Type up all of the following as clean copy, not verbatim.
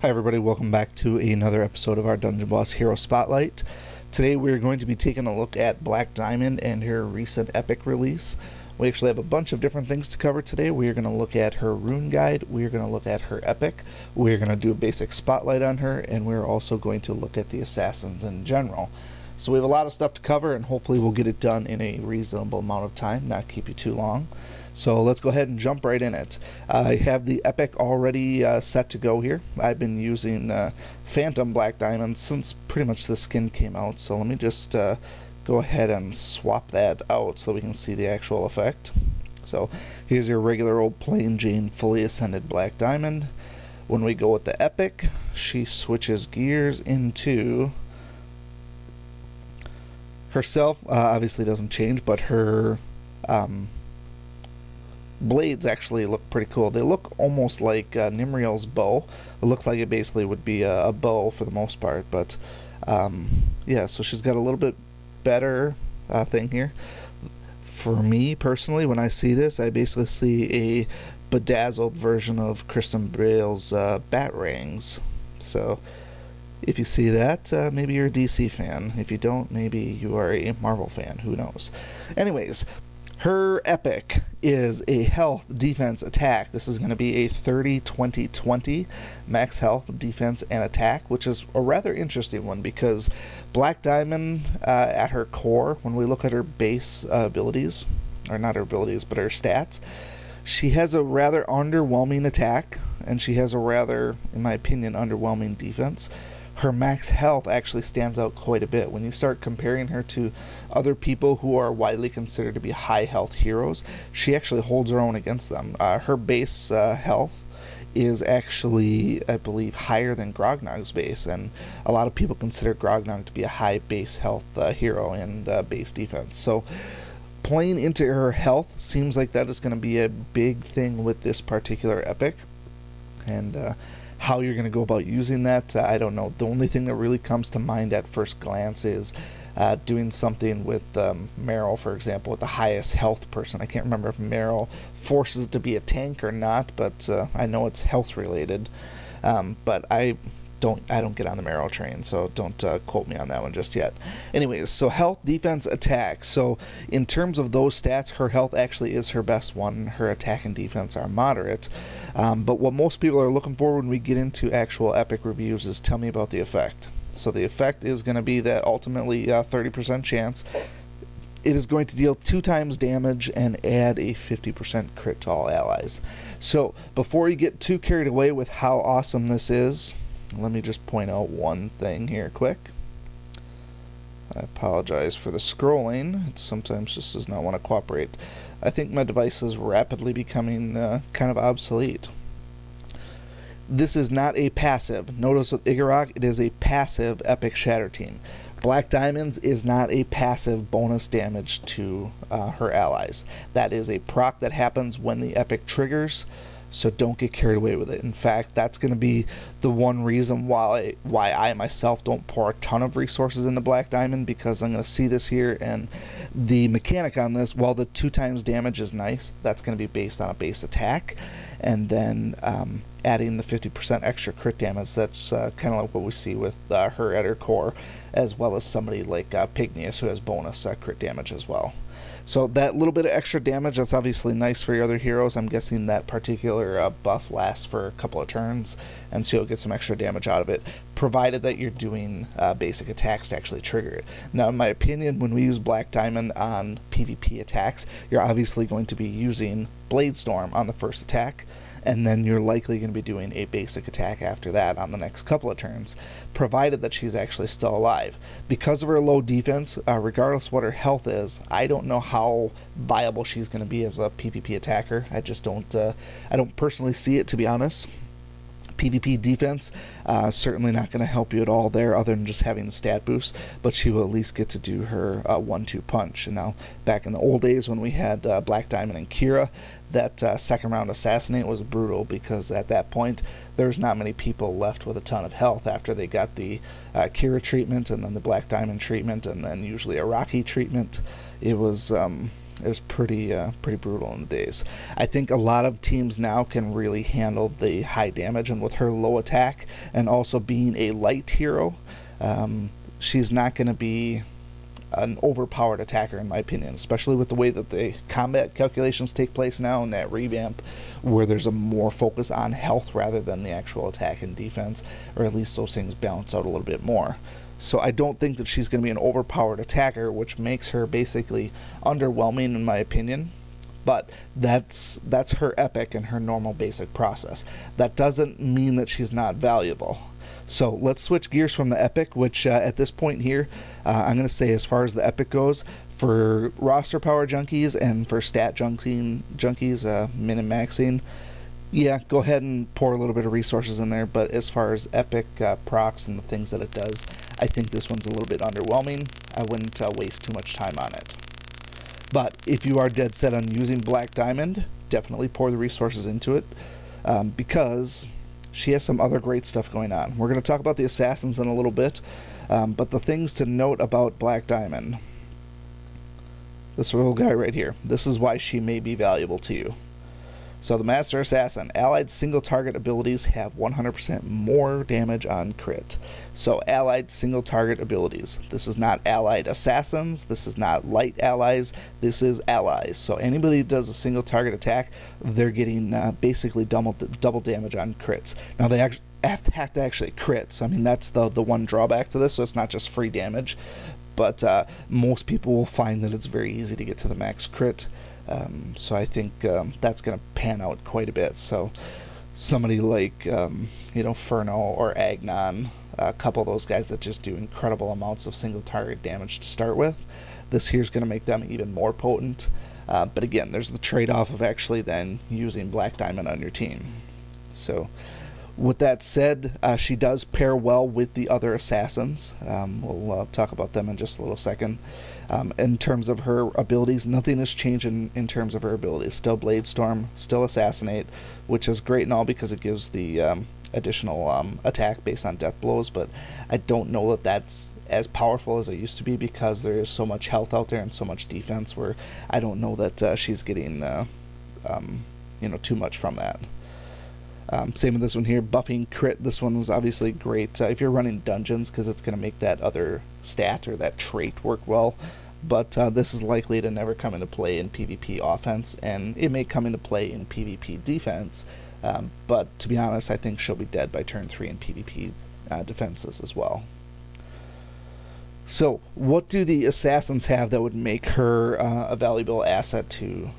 Hi everybody, welcome back to another episode of our Dungeon Boss Hero Spotlight. Today we're going to be taking a look at Black Diamond and her recent epic release. We actually have a bunch of different things to cover today. We are going to look at her rune guide, we are going to look at her epic, we are going to do a basic spotlight on her, and we're also going to look at the assassins in general. So we have a lot of stuff to cover, and hopefully we'll get it done in a reasonable amount of time, not keep you too long. So let's go ahead and jump right in it. I have the epic already set to go here. I've been using Phantom Black Diamond since pretty much the skin came out. So let me just go ahead and swap that out so we can see the actual effect. So here's your regular old plain Jane fully ascended Black Diamond. When we go with the epic, she switches gears into herself. Obviously doesn't change, but her blades actually look pretty cool. They look almost like Nimriel's bow. It looks like it basically would be a bow for the most part, but yeah, so she's got a little bit better thing here. For me personally, when I see this, I basically see a bedazzled version of Kristen Bale's Batarangs. So if you see that, maybe you're a DC fan. If you don't, maybe you are a Marvel fan. Who knows? Anyways, her epic is a health, defense, attack. This is going to be a 30-20-20 max health, defense, and attack, which is a rather interesting one because Black Diamond, at her core, when we look at her base abilities, or not her abilities, but her stats, she has a rather underwhelming attack, and she has a rather, in my opinion, underwhelming defense. Her max health actually stands out quite a bit. When you start comparing her to other people who are widely considered to be high health heroes, she actually holds her own against them. Her base health is actually, I believe, higher than Grognog's base, and a lot of people consider Grognog to be a high base health hero and base defense. So playing into her health seems like that is going to be a big thing with this particular epic, and how you're going to go about using that, I don't know. The only thing that really comes to mind at first glance is doing something with Meryl, for example, with the highest health person. I can't remember if Meryl forces it to be a tank or not, but I know it's health related. But I don't get on the Meryl train, so don't quote me on that one just yet. Anyways, so health, defense, attack. So in terms of those stats, her health actually is her best one. Her attack and defense are moderate. But what most people are looking for when we get into actual epic reviews is tell me about the effect. So the effect is going to be that ultimately 30% chance. It is going to deal 2 times damage and add a 50% crit to all allies. So before you get too carried away with how awesome this is, let me just point out one thing here quick. I apologize for the scrolling. It sometimes just does not want to cooperate. I think my device is rapidly becoming kind of obsolete. This is not a passive. Notice with Igorok, it is a passive Epic Shatter Team. Black Diamonds is not a passive bonus damage to her allies. That is a proc that happens when the Epic triggers. So don't get carried away with it. In fact, that's going to be the one reason why I myself don't pour a ton of resources into Black Diamond, because I'm going to see this here, and the mechanic on this, while the 2 times damage is nice, that's going to be based on a base attack, and then adding the 50% extra crit damage. That's kind of like what we see with her at her core, as well as somebody like Pygnius, who has bonus crit damage as well. So that little bit of extra damage, that's obviously nice for your other heroes. I'm guessing that particular buff lasts for a couple of turns, and so you'll get some extra damage out of it, provided that you're doing basic attacks to actually trigger it. Now, in my opinion, when we use Black Diamond on PvP attacks, you're obviously going to be using Blade Storm on the first attack, and then you're likely going to be doing a basic attack after that on the next couple of turns, provided that she's actually still alive. Because of her low defense, regardless of what her health is, I don't know how viable she's going to be as a PvP attacker. I just don't personally see it, to be honest. PvP defense, certainly not going to help you at all there other than just having the stat boost, but she will at least get to do her 1-2 punch. And now, back in the old days when we had Black Diamond and Kira, that second round assassinate was brutal, because at that point there's not many people left with a ton of health after they got the Kira treatment and then the Black Diamond treatment and then usually a Rocky treatment. It was is pretty brutal in the days. I think a lot of teams now can really handle the high damage, and with her low attack and also being a light hero, she's not going to be an overpowered attacker in my opinion, especially with the way that the combat calculations take place now in that revamp, where there's a more focus on health rather than the actual attack and defense, or at least those things balance out a little bit more. So I don't think that she's going to be an overpowered attacker, which makes her basically underwhelming in my opinion. But that's her epic and her normal basic process. That doesn't mean that she's not valuable. So let's switch gears from the epic, which at this point here, I'm going to say as far as the epic goes, for roster power junkies and for stat junkies, min and maxing, yeah, go ahead and pour a little bit of resources in there. But as far as epic procs and the things that it does, I think this one's a little bit underwhelming. I wouldn't waste too much time on it. But if you are dead set on using Black Diamond, definitely pour the resources into it, because she has some other great stuff going on. We're going to talk about the assassins in a little bit, but the things to note about Black Diamond. This little guy right here. This is why she may be valuable to you. So the Master Assassin, allied single target abilities have 100% more damage on crit. So allied single target abilities. This is not allied assassins, this is not light allies, this is allies. So anybody who does a single target attack, they're getting basically double damage on crits. Now they actually have to actually crit, so I mean that's the one drawback to this, so it's not just free damage. But most people will find that it's very easy to get to the max crit. So I think that's going to pan out quite a bit. So somebody like, Furno or Agnon, a couple of those guys that just do incredible amounts of single target damage to start with, this here's going to make them even more potent. But again, there's the trade-off of actually then using Black Diamond on your team. So with that said, she does pair well with the other assassins. We'll talk about them in just a little second. In terms of her abilities, nothing has changed in terms of her abilities. Still Blade Storm, still Assassinate, which is great and all because it gives the additional attack based on death blows, but I don't know that that's as powerful as it used to be because there is so much health out there and so much defense where I don't know that she's getting too much from that. Same with this one here, buffing crit. This one was obviously great if you're running dungeons because it's going to make that other stat or that trait work well. But this is likely to never come into play in PvP offense, and it may come into play in PvP defense. But to be honest, I think she'll be dead by turn 3 in PvP defenses as well. So what do the assassins have that would make her a valuable asset to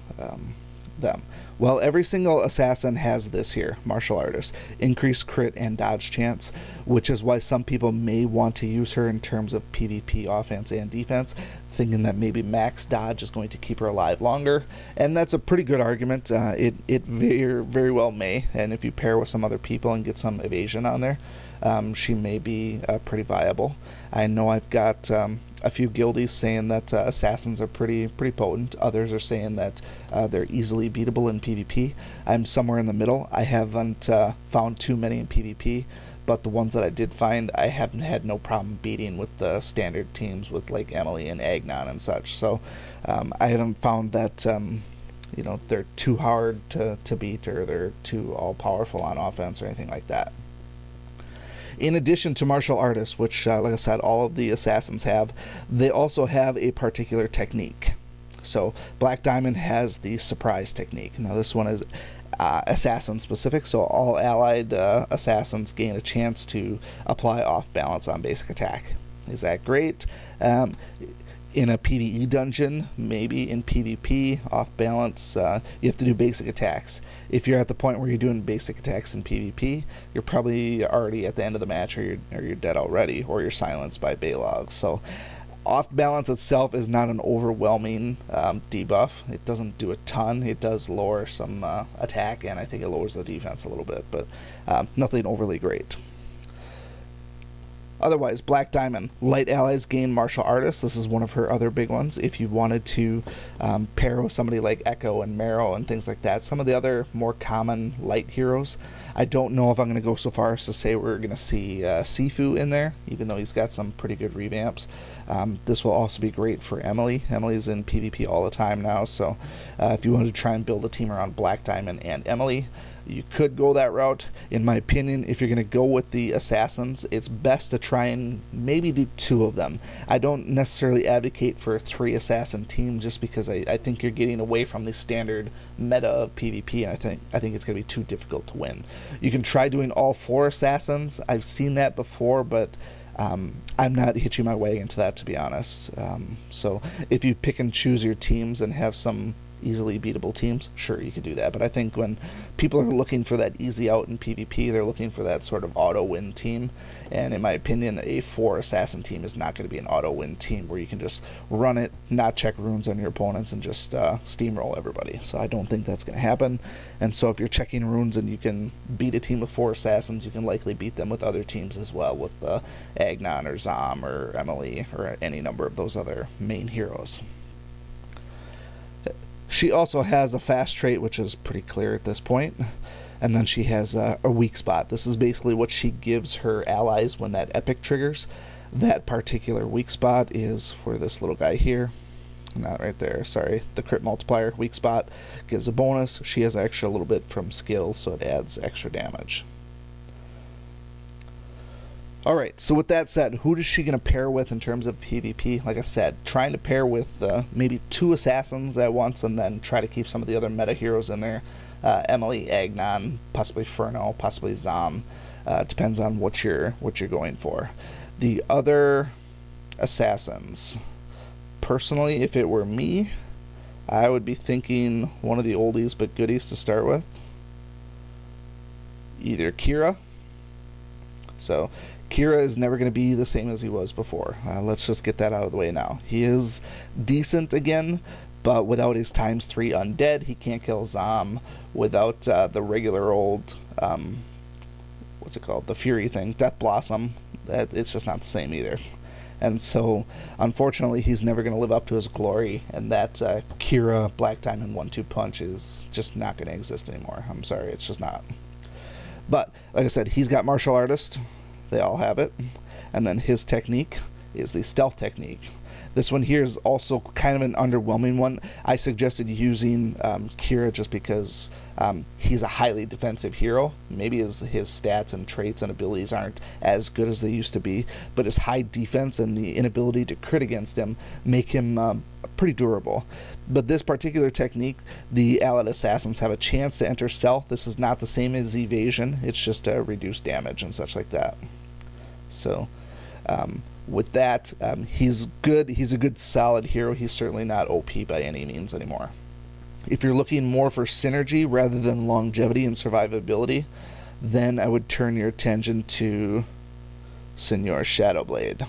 them? Well, every single assassin has this here, Martial Artist, increased crit and dodge chance, which is why some people may want to use her in terms of PvP offense and defense, thinking that maybe max dodge is going to keep her alive longer, and that's a pretty good argument. It very well may, and if you pair with some other people and get some evasion on there, she may be pretty viable. I know I've got a few guildies saying that assassins are pretty potent. Others are saying that they're easily beatable in PvP. I'm somewhere in the middle. I haven't found too many in PvP, but the ones that I did find, I haven't had no problem beating with the standard teams with like Emily and Agnon and such. So I haven't found that they're too hard to beat or they're too all-powerful on offense or anything like that. In addition to martial artists, which, like I said, all of the assassins have, they also have a particular technique. So Black Diamond has the surprise technique. Now this one is assassin specific, so all allied assassins gain a chance to apply off balance on basic attack. Is that great? In a PvE dungeon, maybe in PvP, off balance, you have to do basic attacks. If you're at the point where you're doing basic attacks in PvP, you're probably already at the end of the match, or you're dead already, or you're silenced by Balog. So off balance itself is not an overwhelming debuff. It doesn't do a ton. It does lower some attack, and I think it lowers the defense a little bit, but nothing overly great. Otherwise, Black Diamond, light allies gain martial artists. This is one of her other big ones. If you wanted to pair with somebody like Echo and Marrow and things like that, some of the other more common light heroes, I don't know if I'm going to go so far as to say we're going to see Sifu in there, even though he's got some pretty good revamps. This will also be great for Emily. Emily's in PvP all the time now, so if you want to try and build a team around Black Diamond and Emily, you could go that route. In my opinion, if you're going to go with the assassins, it's best to try and maybe do 2 of them. I don't necessarily advocate for a 3 assassin team just because I think you're getting away from the standard meta of PvP, and I think it's going to be too difficult to win. You can try doing all 4 assassins. I've seen that before, but I'm not hitching my way into that, to be honest. So if you pick and choose your teams and have some easily beatable teams, sure, you can do that. But I think when people are looking for that easy out in PvP, they're looking for that sort of auto win team. And in my opinion, a 4 assassin team is not going to be an auto win team where you can just run it, not check runes on your opponents, and just steamroll everybody. So I don't think that's going to happen. And so if you're checking runes and you can beat a team of 4 assassins, you can likely beat them with other teams as well, with Agnon or Zom or Emily or any number of those other main heroes. She also has a fast trait, which is pretty clear at this point. And then she has a weak spot. This is basically what she gives her allies when that epic triggers. That particular weak spot is for this little guy here. Not right there, sorry. The crit multiplier, weak spot, gives a bonus. She has extra a little bit from skill, so it adds extra damage. Alright, so with that said, who is she going to pair with in terms of PvP? Like I said, trying to pair with maybe 2 assassins at once, and then try to keep some of the other meta heroes in there. Emily, Agnon, possibly Furno, possibly Zom. Depends on what you're going for. The other assassins, personally, if it were me, I would be thinking one of the oldies but goodies to start with. Either Kira. So Kira is never going to be the same as he was before. Let's just get that out of the way now. He is decent again, but without his ×3 undead, he can't kill Zom. Without the regular old, what's it called, the Fury thing, Death Blossom, it's just not the same either. And so, unfortunately, he's never going to live up to his glory, and that Kira Black Diamond 1-2 punch is just not going to exist anymore. I'm sorry, it's just not. But, like I said, he's got Martial Artist. They all have it. And then his technique is the stealth technique. This one here is also kind of an underwhelming one. I suggested using Kira just because he's a highly defensive hero. Maybe his stats and traits and abilities aren't as good as they used to be, but his high defense and the inability to crit against him make him pretty durable. But this particular technique, the allied assassins have a chance to enter stealth. This is not the same as evasion. It's just reduced damage and such like that. So with that, he's good. He's a good solid hero. He's certainly not OP by any means anymore. If you're looking more for synergy rather than longevity and survivability, then I would turn your attention to Senor Shadowblade.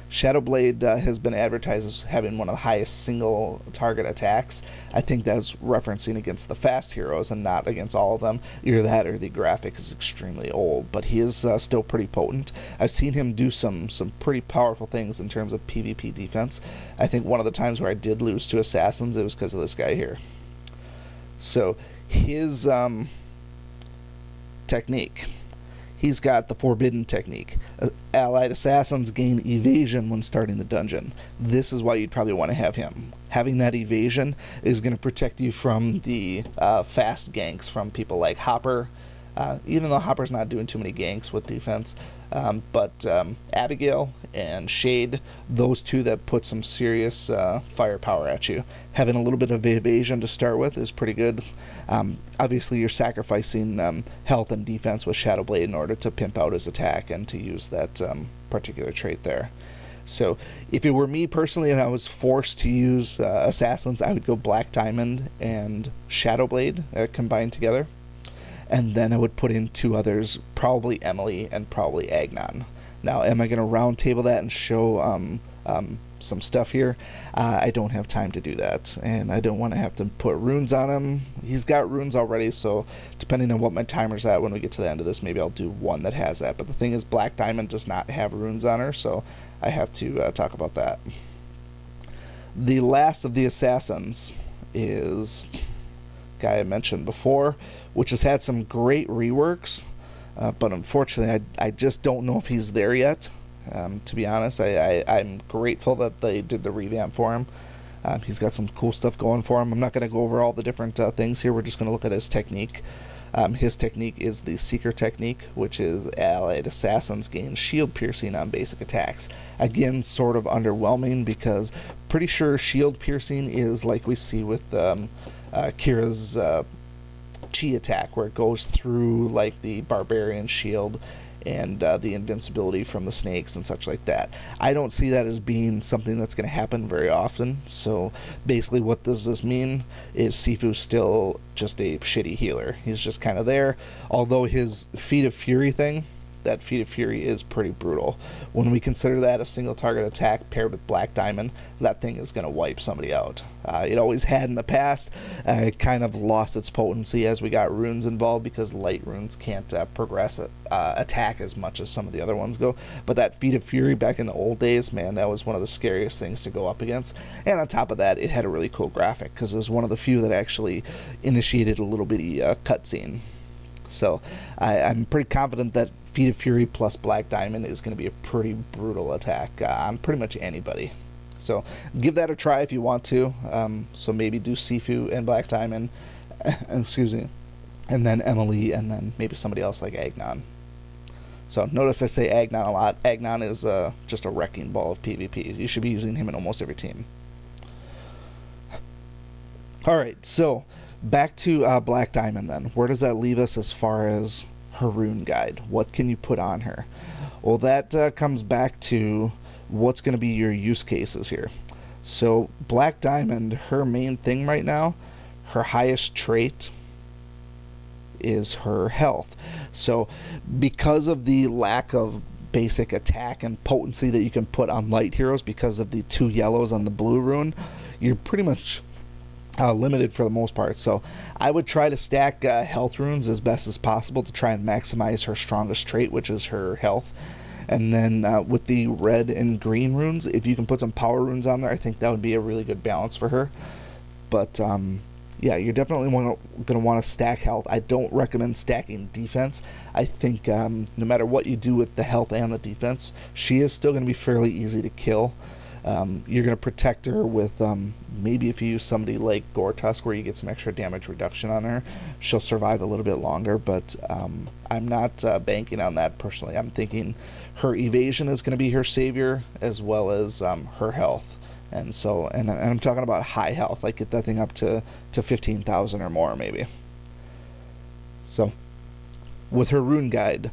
Shadowblade has been advertised as having one of the highest single target attacks. I think that's referencing against the fast heroes and not against all of them. Either that or the graphic is extremely old, but he is still pretty potent. I've seen him do some pretty powerful things in terms of PvP defense. I think one of the times where I did lose to assassins, it was because of this guy here. So his technique. He's got the Forbidden technique. Allied assassins gain evasion when starting the dungeon. This is why you'd probably want to have him. Having that evasion is going to protect you from the fast ganks from people like Hopper, even though Hopper's not doing too many ganks with defense. But Abigail and Shade, those two that put some serious firepower at you. Having a little bit of evasion to start with is pretty good. Obviously, you're sacrificing health and defense with Shadowblade in order to pimp out his attack and to use that particular trait there. So, if it were me personally and I was forced to use assassins, I would go Black Diamond and Shadowblade combined together. And then I would put in 2 others, probably Emily and probably Agnon. Now, am I going to round table that and show some stuff here? I don't have time to do that, and I don't want to have to put runes on him. He's got runes already, so depending on what my timer's at when we get to the end of this, maybe I'll do one that has that. But the thing is, Black Diamond does not have runes on her, so I have to talk about that. The last of the assassins is guy I mentioned before, which has had some great reworks, But unfortunately, I just don't know if he's there yet. To be honest, I'm grateful that they did the revamp for him. He's got some cool stuff going for him. I'm not going to go over all the different things here. We're just going to look at his technique. His technique is the Seeker technique, which is allied assassins gain shield piercing on basic attacks. Again, sort of underwhelming because pretty sure shield piercing is like we see with Kira's chi attack, where it goes through like the barbarian shield and the invincibility from the snakes and such like that. I don't see that as being something that's going to happen very often. So basically what does this mean is Sifu's still just a shitty healer. He's just kind of there, although his Feet of Fury thing, that Feet of Fury is pretty brutal. When we consider that a single target attack paired with Black Diamond, that thing is going to wipe somebody out. It always had in the past. It kind of lost its potency as we got runes involved because light runes can't progress attack as much as some of the other ones go. But that Feet of Fury back in the old days, man, that was one of the scariest things to go up against. And on top of that, it had a really cool graphic because it was one of the few that actually initiated a little bitty cutscene. So I'm pretty confident that Feet of Fury plus Black Diamond is going to be a pretty brutal attack on pretty much anybody. So give that a try if you want to. So maybe do Sifu and Black Diamond, excuse me, and then Emily, and then maybe somebody else like Agnon. So notice I say Agnon a lot. Agnon is just a wrecking ball of PvP. You should be using him in almost every team. Alright, so back to Black Diamond then. Where does that leave us as far as her rune guide? What can you put on her? Well, that comes back to what's going to be your use cases here. So Black Diamond, her main thing right now, her highest trait is her health. So because of the lack of basic attack and potency that you can put on light heroes because of the 2 yellows on the blue rune, you're pretty much limited for the most part. So I would try to stack health runes as best as possible to try and maximize her strongest trait, which is her health. And then with the red and green runes, if you can put some power runes on there, I think that would be a really good balance for her. But yeah, you're definitely going to want to stack health. I don't recommend stacking defense. I think no matter what you do with the health and the defense, she is still going to be fairly easy to kill. You're going to protect her with maybe if you use somebody like Gore-Tusk where you get some extra damage reduction on her, she'll survive a little bit longer, but I'm not banking on that personally. I'm thinking her evasion is going to be her savior as well as her health. And so, and I'm talking about high health, like get that thing up to 15,000 or more maybe. So with her rune guide,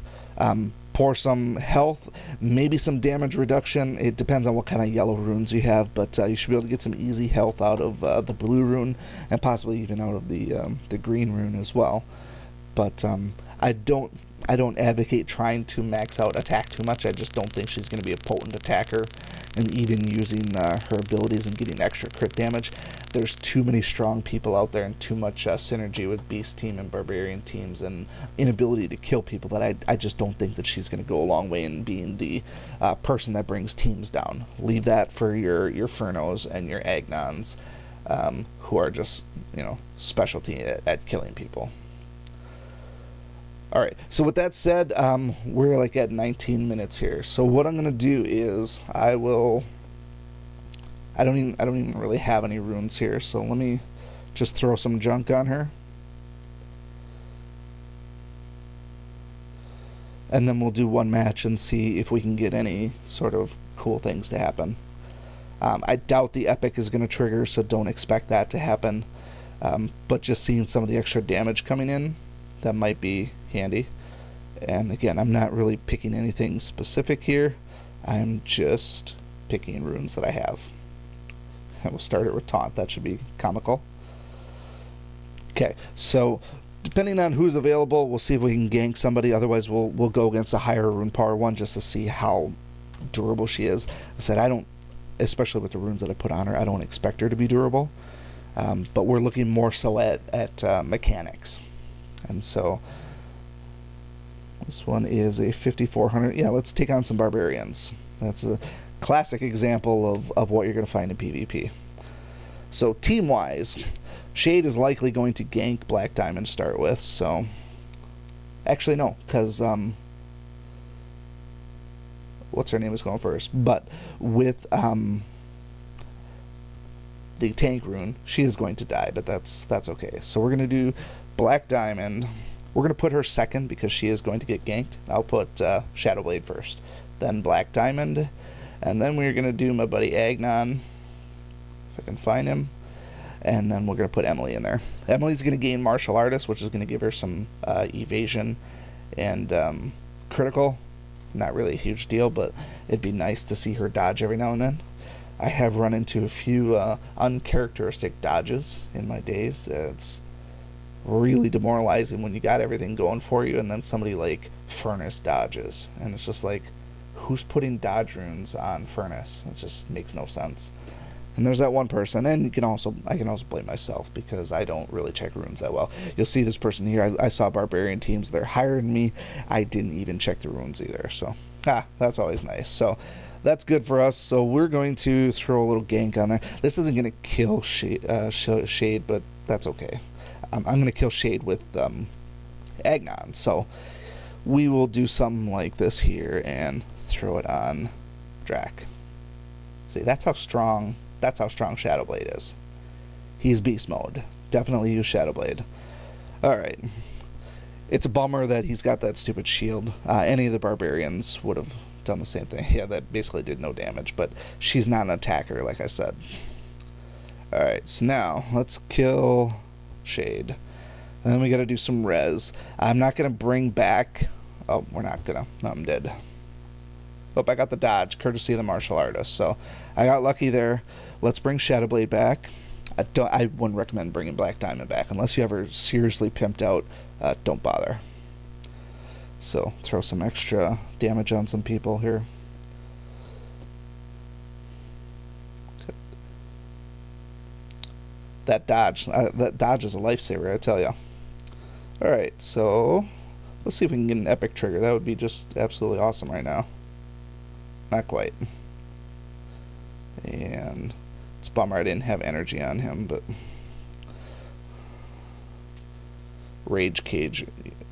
pour some health, maybe some damage reduction. It depends on what kind of yellow runes you have, but you should be able to get some easy health out of the blue rune and possibly even out of the green rune as well. But I don't advocate trying to max out attack too much. I just don't think she's going to be a potent attacker, and even using her abilities and getting extra crit damage, there's too many strong people out there and too much synergy with Beast team and Barbarian teams and inability to kill people that I just don't think that she's going to go a long way in being the person that brings teams down. Leave that for your Furnos and your Agnons, who are just, you know, specialty at killing people. Alright, so with that said, we're like at 19 minutes here. So what I'm going to do is I don't even really have any runes here, so let me just throw some junk on her. And then we'll do one match and see if we can get any sort of cool things to happen. I doubt the epic is going to trigger, so don't expect that to happen. But just seeing some of the extra damage coming in, that might be handy. And again, I'm not really picking anything specific here. I'm just picking runes that I have. And we'll start it with Taunt. That should be comical. Okay, so depending on who's available, we'll see if we can gank somebody. Otherwise, we'll go against a higher rune power one just to see how durable she is. I said I don't, especially with the runes that I put on her, I don't expect her to be durable. But we're looking more so at mechanics. And so this one is a 5400. Yeah, let's take on some barbarians. That's a classic example of what you're going to find in PvP. So team-wise, Shade is likely going to gank Black Diamond to start with. So Actually, no, because what's her name is going first. But with the tank rune, she is going to die, but that's okay. So we're going to do Black Diamond. We're going to put her second because she is going to get ganked. I'll put Shadow Blade first, then Black Diamond, and then we're going to do my buddy Agnon, if I can find him, and then we're going to put Emily in there. Emily's going to gain Martial Artist, which is going to give her some evasion and critical. Not really a huge deal, but it'd be nice to see her dodge every now and then. I have run into a few uncharacteristic dodges in my days. It's really demoralizing when you got everything going for you and then somebody like Furnace dodges, and it's just like, who's putting dodge runes on Furnace? It just makes no sense. And there's that one person, and I can also blame myself because I don't really check runes that well. You'll see this person here. I saw barbarian teams. They're higher than me. I didn't even check the runes either. So that's always nice. So that's good for us. So we're going to throw a little gank on there. This isn't going to kill Shade, but that's okay. I'm going to kill Shade with Agnon. So we will do something like this here and throw it on Drac. See, that's how strong Shadow Blade is. He's beast mode. Definitely use Shadow Blade. Alright. It's a bummer that he's got that stupid shield. Any of the barbarians would have done the same thing. Yeah, that basically did no damage, but she's not an attacker, like I said. Alright, so now let's kill Shade. And then we gotta do some res. I'm not gonna bring back... Oh, we're not gonna. No, I'm dead. Oh, I got the dodge, courtesy of the Martial Artist. So I got lucky there. Let's bring Shadow Blade back. I wouldn't recommend bringing Black Diamond back unless you ever seriously pimped out. Don't bother. So throw some extra damage on some people here. That dodge is a lifesaver, I tell you. All right, so let's see if we can get an epic trigger. That would be just absolutely awesome right now. Not quite. And it's a bummer I didn't have energy on him, but Rage Cage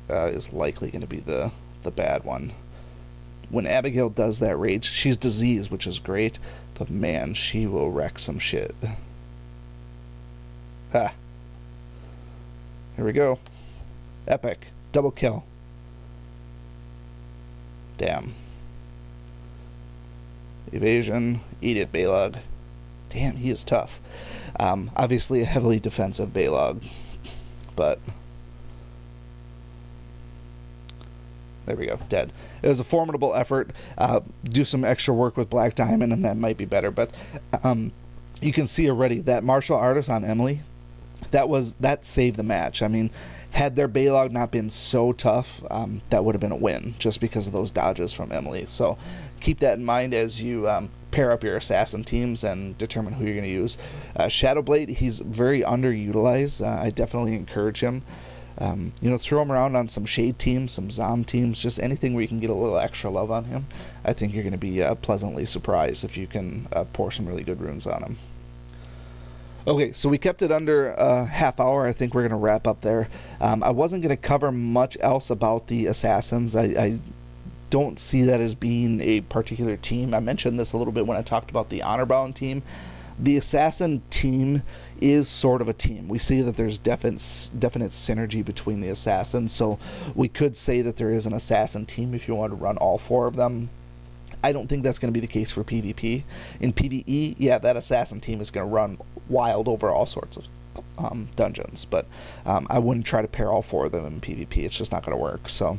is likely going to be the bad one. When Abigail does that rage, she's diseased, which is great, but man, she will wreck some shit. Ha. Here we go. Epic. Double kill. Damn. Evasion. Eat it, Balog. Damn, he is tough. Obviously a heavily defensive Balog, but there we go, dead. It was a formidable effort. Do some extra work with Black Diamond and that might be better, but you can see already that Martial Artist on Emily, that saved the match. I mean, had their Balog not been so tough, that would have been a win just because of those dodges from Emily. So keep that in mind as you pair up your assassin teams and determine who you're going to use. Shadow Blade, he's very underutilized. I definitely encourage him. Throw him around on some Shade teams, some Zom teams, just anything where you can get a little extra love on him. I think you're going to be pleasantly surprised if you can pour some really good runes on him. Okay, so we kept it under a half hour. I think we're going to wrap up there. I wasn't going to cover much else about the assassins. I don't see that as being a particular team. I mentioned this a little bit when I talked about the Honor-Bound team. The assassin team is sort of a team. We see that there's definite synergy between the assassins, so we could say that there is an assassin team if you want to run all four of them. I don't think that's going to be the case for PvP. In PvE, yeah, that assassin team is going to run wild over all sorts of dungeons, but I wouldn't try to pair all four of them in PvP. It's just not going to work. So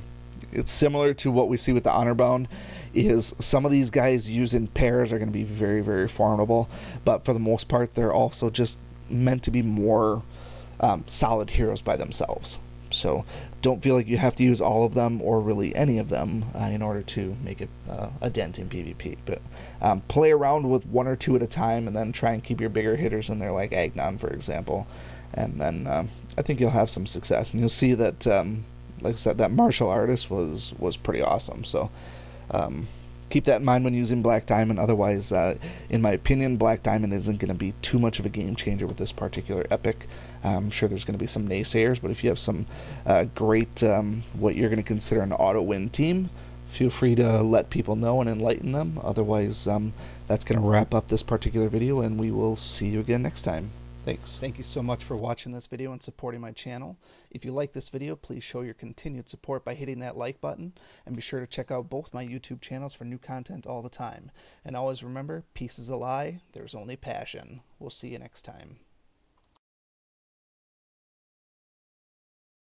it's similar to what we see with the Honor-Bound, is some of these guys used in pairs are going to be very, very formidable, but for the most part, they're also just meant to be more solid heroes by themselves. So don't feel like you have to use all of them or really any of them in order to make a dent in PvP. But play around with one or two at a time and then try and keep your bigger hitters in there, like Agnon, for example. And then I think you'll have some success. And you'll see that, like I said, that Martial Artist was pretty awesome. So keep keep that in mind when using Black Diamond. Otherwise, in my opinion, Black Diamond isn't going to be too much of a game changer with this particular epic. I'm sure there's going to be some naysayers, but if you have some great, what you're going to consider an auto-win team, feel free to let people know and enlighten them. Otherwise, that's going to wrap up this particular video, and we will see you again next time. Thanks. Thank you so much for watching this video and supporting my channel. If you like this video, please show your continued support by hitting that like button, and be sure to check out both my YouTube channels for new content all the time. And always remember, peace is a lie, there's only passion. We'll see you next time.